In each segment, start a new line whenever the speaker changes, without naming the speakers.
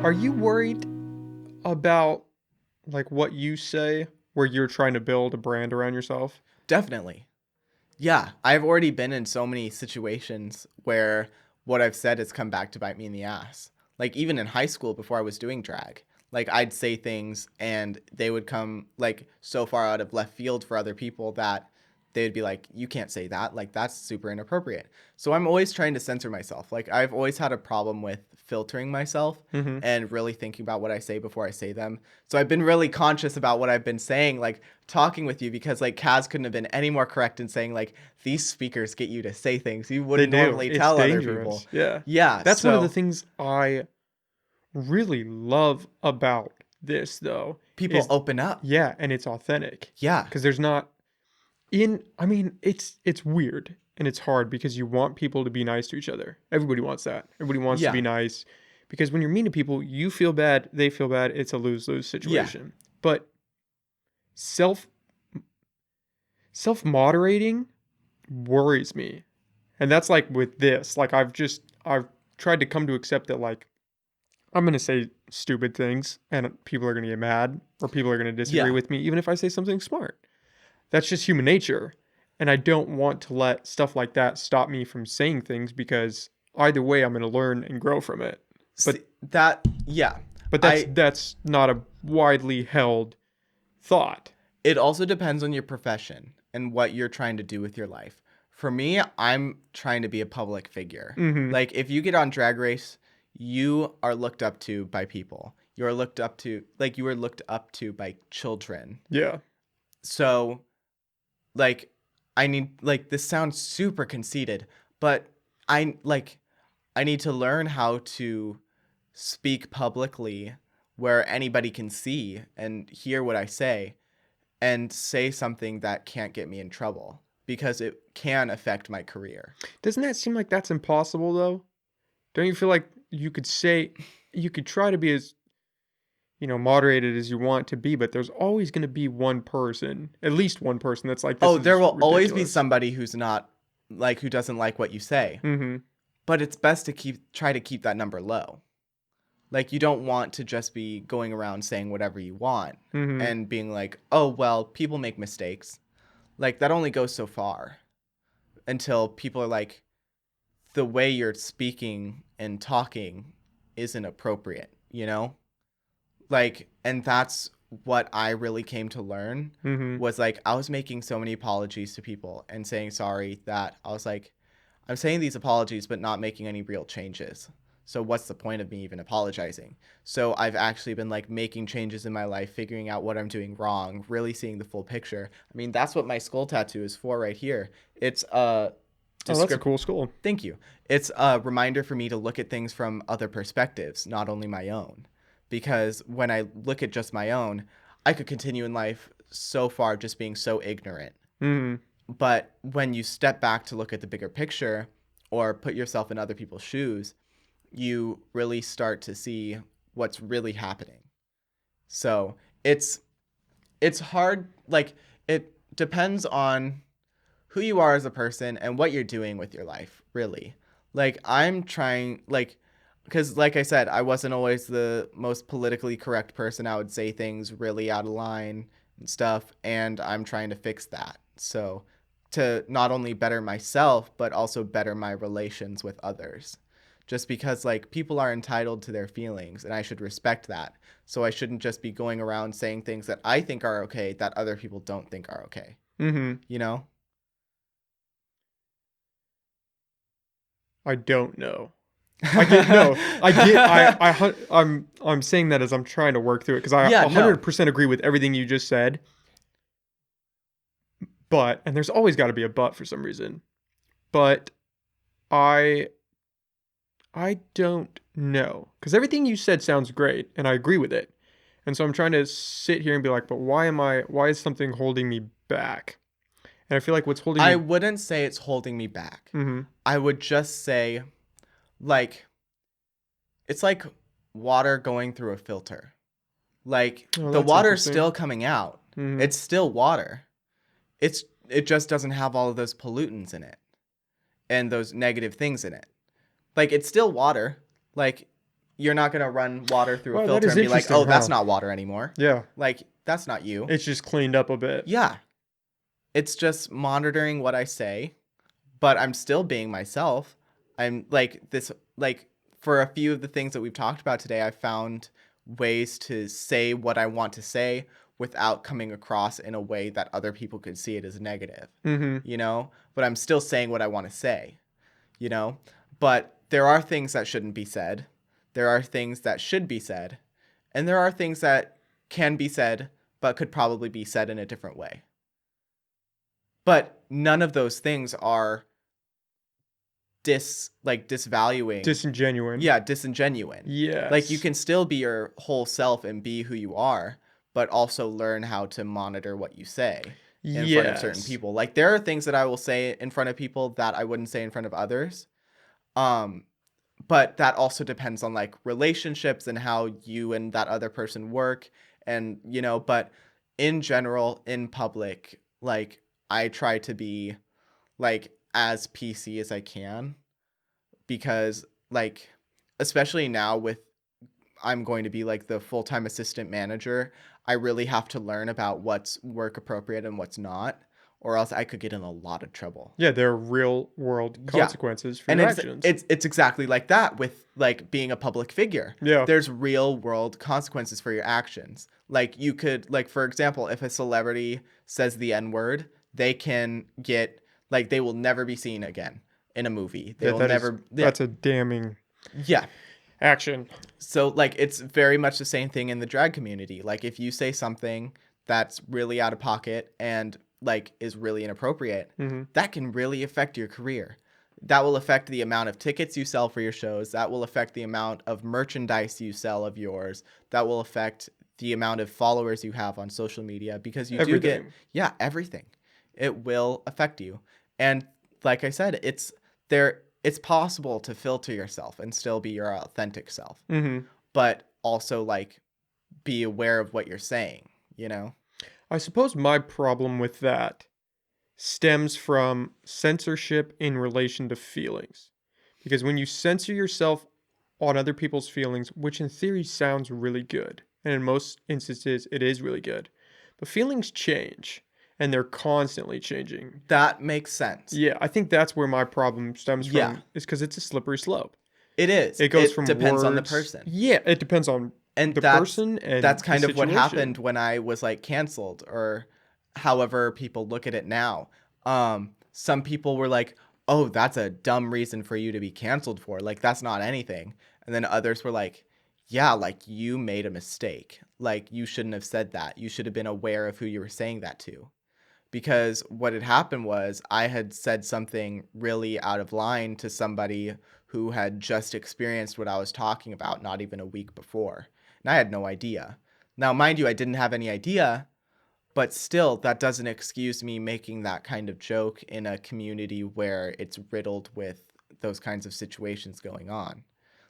Are you worried about like what you say where you're trying to build a brand around yourself?
Definitely. Yeah, I've already been in so many situations where what I've said has come back to bite me in the ass. Like even in high school before I was doing drag, like I'd say things and they would come like so far out of left field for other people that they'd be like, you can't say that. Like that's super inappropriate. So I'm always trying to censor myself. Like I've always had a problem with filtering myself
Mm-hmm.
and really thinking about what I say before I say them. So I've been really conscious about what I've been saying, like talking with you, because like Kaz couldn't have been any more correct in saying like these speakers get you to say things you
They
wouldn't
do.
normally
It's
tell other people.
dangerous. Yeah.
Yeah,
That's one of the
so
things I really love about this though
people
is
open up.
yeah, and it's authentic.
Yeah.
Cuz there's not I mean, it's weird and it's hard because you want people to be nice to each other. Everybody wants that. Everybody wants to be
Yeah.
nice because when you're mean to people, you feel bad, they feel bad. It's a lose-lose
Yeah.
situation. But self self-moderating worries me. And that's like with this. Like I've tried to come to accept that like I'm going to say stupid things and people are going to get mad or people are going to disagree
Yeah.
with me even if I say something smart. That's just human nature. And I don't want to let stuff like that stop me from saying things because either way I'm going to learn and grow from it.
See,
But
that yeah.
but that's
I
that's not a widely held thought.
It also depends on your profession and what you're trying to do with your life. For me, I'm trying to be a public figure.
Mhm.
Like if you get on Drag Race, you are looked up to by people. You're looked up to like you were looked up to by children.
Yeah.
So like I need like this sounds super conceited, but I need to learn how to speak publicly where anybody can see and hear what I say and say something that can't get me in trouble because it can affect my career.
Doesn't that seem like that's impossible though? Don't you feel like you could try to be as moderated as you want to be, but there's always going to be one person, at least one person that's like, this
Oh, there
is
will always be
ridiculous.
somebody who's not like who doesn't like what you say.
Mm-hmm.
But it's best to try to keep that number low. Like you don't want to just be going around saying whatever you want
Mm-hmm.
and being like, "Oh, well, people make mistakes." Like that only goes so far until people are like the way you're speaking and talking isn't appropriate, you know? Like, and that's what I really came to learn
Mm-hmm.
was like I was making so many apologies to people and saying sorry that I was like I'm saying these apologies but not making any real changes. So what's the point of me even apologizing? So I've actually been like making changes in my life, figuring out what I'm doing wrong, really seeing the full picture. I mean, that's what my skull tattoo is for right here. It's a
Oh, that's a
descript
cool school.
Thank you. It's a reminder for me to look at things from other perspectives, not only my own. Because when I look at just my own, I could continue in life so far just being so ignorant.
Mm-hmm.
But when you step back to look at the bigger picture or put yourself in other people's shoes, you really start to see what's really happening. So it's hard, like it depends on who you are as a person and what you're doing with your life, really. Like I'm trying like because like I said, I wasn't always the most politically correct person. I would say things really out of line and stuff, and I'm trying to fix that. So to not only better myself, but also better my relations with others. Just because like people are entitled to their feelings and I should respect that. So I shouldn't just be going around saying things that I think are okay that other people don't think are okay.
Mm-hmm.
You know?
I don't know. I get no. I get. I'm saying that as I'm trying to work through it because I
Yeah, no.
100% agree with everything you just said. But and there's always got to be a but for some reason. But I I don't know because everything you said sounds great and I agree with it. And so I'm trying to sit here and be like, but why is something holding me back? And I feel like what's holding
I
me.
wouldn't say it's holding me back.
Mm-hmm.
I would just say, like, it's like water going through a filter. Like,
Oh,
the
that's
water's
interesting.
still coming out.
Mm-hmm.
It's still water. It just doesn't have all of those pollutants in it and those negative things in it. Like, it's still water. Like, you're not going to run water through a
Well, that
filter
is
and be like,
interesting,
oh, that's
huh?
not water anymore.
Yeah.
Like, that's not you.
It's just cleaned up a bit.
Yeah. It's just monitoring what I say, but I'm still being myself. I'm like, for a few of the things that we've talked about today, I found ways to say what I want to say without coming across in a way that other people could see it as negative,
Mm-hmm.
but I'm still saying what I want to say, you know, but there are things that shouldn't be said. There are things that should be said, and there are things that can be said, but could probably be said in a different way. But none of those things are disvaluing.
Disingenuine.
Yeah, disingenuine. Like, you
Yes.
can still be your whole self and be who you are, but also learn how to monitor what you say in front of certain
Yes.
people. Like, there are things that I will say in front of people that I wouldn't say in front of others. But that also depends on like relationships and how you and that other person work. And, but in general, in public, like, I try to be like as PC as I can, because like, especially now with I'm going to be like the full-time assistant manager, I really have to learn about what's work appropriate and what's not, or else I could get in a lot of trouble.
Yeah, there are real world
Yeah.
consequences for
And
your
it's
actions.
it's exactly like that with like being a public figure.
Yeah.
There's real world consequences for your actions. Like, you could, like, for example, if a celebrity says the N-word, they can get like, they will never be seen again in a movie. They will never.
That's a damning
Yeah.
action.
So like, it's very much the same thing in the drag community. Like, if you say something that's really out of pocket and like is really inappropriate,
Mm-hmm.
that can really affect your career. That will affect the amount of tickets you sell for your shows. That will affect the amount of merchandise you sell of yours. That will affect the amount of followers you have on social media, because you do get,
Everything.
everything. It will affect you. And like I said, it's possible to filter yourself and still be your authentic self,
Mm-hmm.
but also like be aware of what you're saying,
I suppose my problem with that stems from censorship in relation to feelings. Because when you censor yourself on other people's feelings, which in theory sounds really good, and in most instances it is really good, but feelings change and they're constantly changing.
That makes sense.
Yeah, I think that's where my problem stems
Yeah.
from, is because it's a slippery slope.
It is.
It goes from
depends on the
words.
person.
Yeah, it depends on
And
the person and
that's
the
kind of what
situation.
happened when I was like canceled, or however people look at it now. Some people were like, "Oh, that's a dumb reason for you to be canceled for. Like, that's not anything." And then others were like, "Yeah, like, you made a mistake. Like, you shouldn't have said that. You should have been aware of who you were saying that to." Because what had happened was I had said something really out of line to somebody who had just experienced what I was talking about not even a week before. And I had no idea. Now, mind you, I didn't have any idea, but still, that doesn't excuse me making that kind of joke in a community where it's riddled with those kinds of situations going on.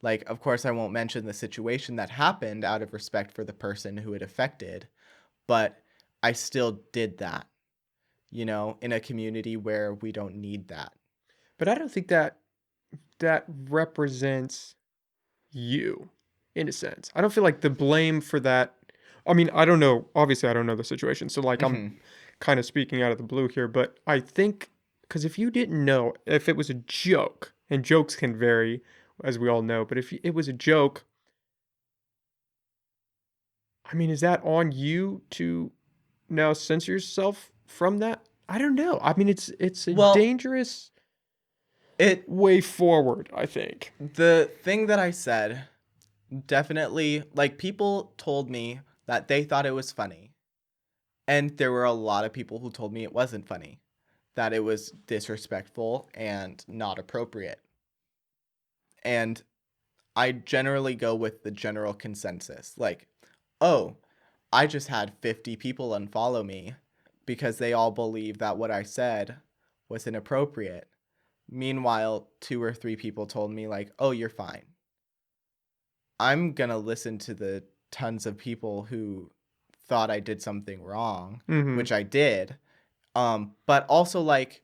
Like, of course, I won't mention the situation that happened out of respect for the person who it affected, but I still did that, in a community where we don't need that.
But I don't think that represents you, in a sense. I don't feel like the blame for that. I mean, I don't know. Obviously, I don't know the situation. So, like, I'm
Mm-hmm.
kind of speaking out of the blue here. But I think, because if you didn't know, if it was a joke, and jokes can vary, as we all know, but if it was a joke, I mean, is that on you to now censor yourself from that? I don't know. I mean, it's a
Well,
dangerous
it
way forward, I think.
the thing that I said, definitely, like, people told me that they thought it was funny. And there were a lot of people who told me it wasn't funny, that it was disrespectful and not appropriate. And I generally go with the general consensus. Like, oh, I just had 50 people unfollow me because they all believe that what I said was inappropriate. Meanwhile, 2 or 3 people told me, like, oh, you're fine. I'm going to listen to the tons of people who thought I did something wrong,
Mm-hmm.
which I did. But also, like,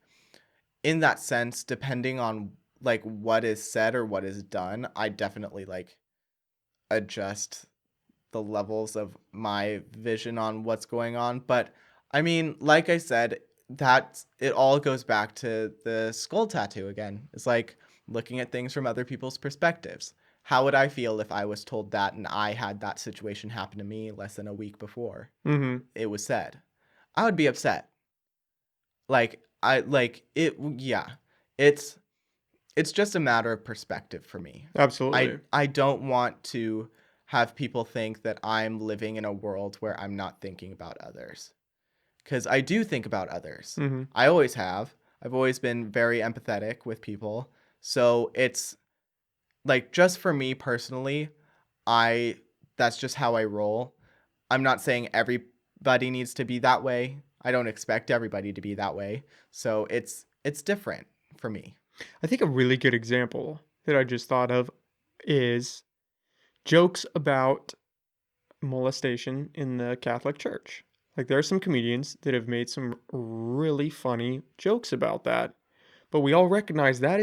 in that sense, depending on like what is said or what is done, I definitely like adjust the levels of my vision on what's going on. But I mean, like I said, that it all goes back to the skull tattoo again. It's like looking at things from other people's perspectives. How would I feel if I was told that and I had that situation happen to me less than a week before
Mm-hmm.
it was said? I would be upset. Like I like it yeah. It's it's just a matter of perspective for me.
Absolutely.
I don't want to have people think that I'm living in a world where I'm not thinking about others. Because I do think about others.
Mm-hmm.
I always have. I've always been very empathetic with people. So it's like just for me personally, I that's just how I roll. I'm not saying everybody needs to be that way. I don't expect everybody to be that way. So it's different for me.
I think a really good example that I just thought of is jokes about molestation in the Catholic Church. Like there are some comedians that have made some really funny jokes about that, but we all recognize that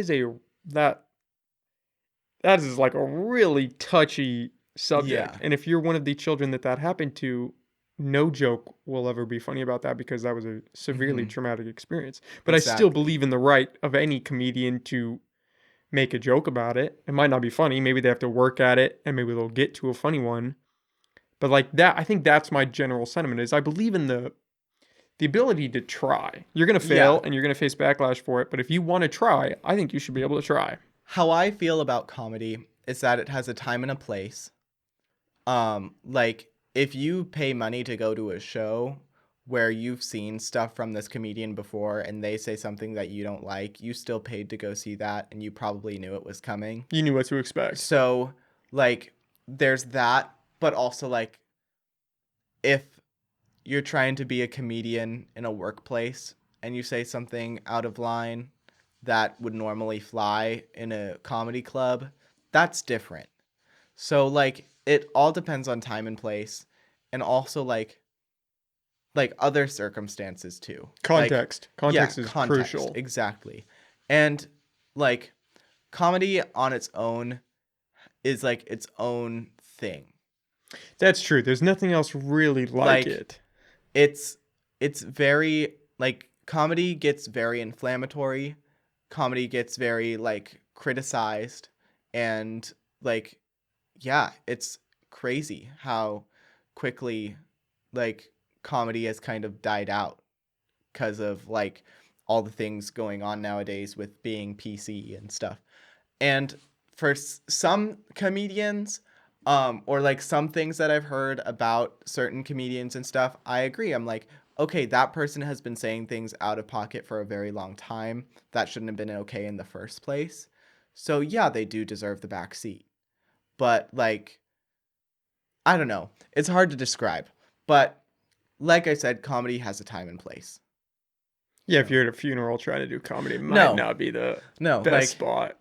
that is like a really touchy subject.
Yeah,
And if you're one of the children that happened to, no joke will ever be funny about that because that was a severely
hmm
traumatic experience. But I still
exactly.
believe in the right of any comedian to make a joke about it. It might not be funny. Maybe they have to work at it and maybe they'll get to a funny one. But like that, I think that's my general sentiment is I believe in the ability to try. You're going to
Yeah.
fail and you're going to face backlash for it, but if you want to try, I think you should be able to try.
How I feel about comedy is that it has a time and a place. Like if you pay money to go to a show where you've seen stuff from this comedian before and they say something that you don't like, you still paid to go see that and you probably knew it was coming.
You knew what to expect.
So, like there's that, but also like if you're trying to be a comedian in a workplace and you say something out of line that would normally fly in a comedy club, that's different. So like it all depends on time and place and also like other circumstances too. Like
Context.
yeah,
Context is
context,
crucial.
exactly. And like comedy on its own is like its own thing.
That's true. There's nothing else really like
Like
it.
it's it's very like comedy gets very inflammatory. Comedy gets very like criticized and like yeah, it's crazy how quickly like comedy has kind of died out because of like all the things going on nowadays with being PC and stuff. And for some comedians, or like some things that I've heard about certain comedians and stuff, I agree. I'm like, okay, that person has been saying things out of pocket for a very long time. That shouldn't have been okay in the first place. So yeah, they do deserve the back seat. But like, I don't know. It's hard to describe. But like I said, comedy has a time and place.
Yeah, if
So
you're at a funeral trying to do comedy, it might
no,
not be the
no,
best
like
spot.